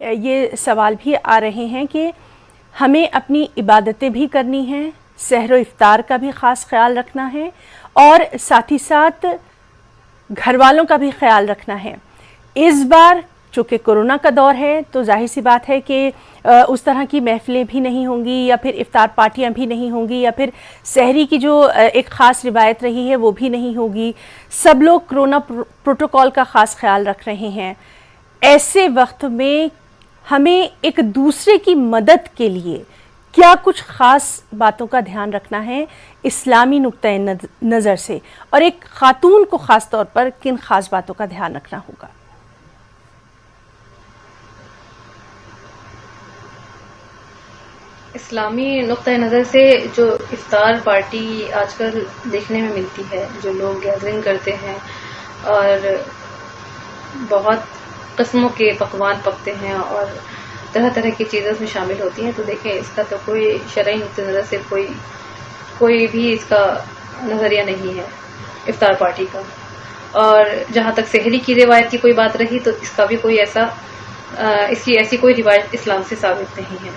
یہ سوال بھی آ رہے ہیں کہ ہمیں اپنی عبادتیں بھی کرنی ہیں، سحر و افطار کا بھی خاص خیال رکھنا ہے، اور ساتھ ہی ساتھ گھر والوں کا بھی خیال رکھنا ہے۔ اس بار چونکہ کورونا کا دور ہے تو ظاہر سی بات ہے کہ اس طرح کی محفلیں بھی نہیں ہوں گی، یا پھر افطار پارٹیاں بھی نہیں ہوں گی، یا پھر سحری کی جو ایک خاص روایت رہی ہے وہ بھی نہیں ہوگی۔ سب لوگ کورونا پروٹوکول کا خاص خیال رکھ رہے ہیں۔ ایسے وقت میں ہمیں ایک دوسرے کی مدد کے لیے کیا کچھ خاص باتوں کا دھیان رکھنا ہے اسلامی نقطۂ نظر سے، اور ایک خاتون کو خاص طور پر کن خاص باتوں کا دھیان رکھنا ہوگا؟ اسلامی نقطۂ نظر سے جو افطار پارٹی آج کل دیکھنے میں ملتی ہے، جو لوگ گیدرنگ کرتے ہیں اور بہت قسموں کے پکوان پکتے ہیں اور طرح طرح کی چیزیں اس میں شامل ہوتی ہیں، تو دیکھیں اس کا تو کوئی شرعی نقطۂ نظر سے کوئی بھی اس کا نظریہ نہیں ہے افطار پارٹی کا۔ اور جہاں تک سحری کی روایت کی کوئی بات رہی تو اس کا بھی کوئی ایسی کوئی روایت اسلام سے ثابت نہیں ہے۔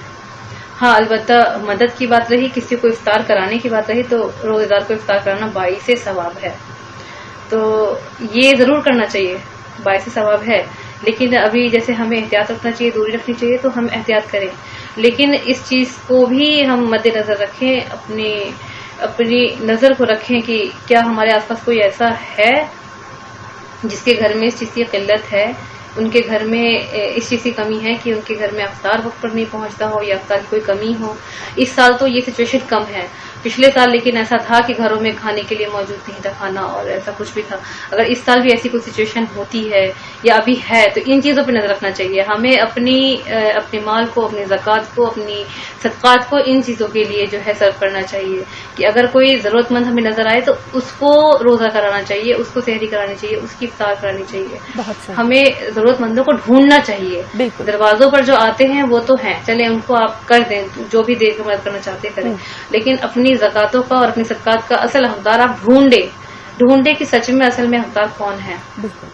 ہاں البتہ مدد کی بات رہی، کسی کو افطار کرانے کی بات رہی تو روزے دار کو افطار کرانا باعث ثواب ہے، تو یہ ضرور کرنا چاہیے، باعث ثواب ہے۔ لیکن ابھی جیسے ہمیں احتیاط رکھنا چاہیے، دوری رکھنی چاہیے، تو ہم احتیاط کریں، لیکن اس چیز کو بھی ہم مد نظر رکھیں، اپنی نظر کو رکھیں کہ کیا ہمارے آس پاس کوئی ایسا ہے جس کے گھر میں اس چیز کی قلت ہے، ان کے گھر میں اس چیز کی کمی ہے کہ ان کے گھر میں افطار وقت پر نہیں پہنچتا ہو یا افطار کی کوئی کمی ہو۔ اس سال تو یہ سچویشن کم ہے، پچھلے سال لیکن ایسا تھا کہ گھروں میں کھانے کے لیے موجود نہیں تھا کھانا، اور ایسا کچھ بھی تھا۔ اگر اس سال بھی ایسی کوئی سچویشن ہوتی ہے یا ابھی ہے تو ان چیزوں پہ نظر رکھنا چاہیے ہمیں، اپنے مال کو، اپنی زکوٰۃ کو، اپنی صدقات کو ان چیزوں کے لیے جو ہے صرف کرنا چاہیے کہ اگر کوئی ضرورت مند ہمیں نظر آئے تو اس کو روزہ کرانا چاہیے، اس کو سحری کرانی چاہیے، اس کی افطار کرانی چاہیے۔ ہمیں ضرورت مندوں کو ڈھونڈنا چاہیے، دروازوں پر جو آتے ہیں وہ تو ہیں، چلیں ان کو آپ کر دیں، جو بھی دے کے مدد کرنا چاہتے کریں، لیکن اپنی زکوٰۃوں کا اور اپنی صدقات کا اصل حقدار آپ ڈھونڈیں کہ سچ میں اصل میں حقدار کون ہے۔ بالکل۔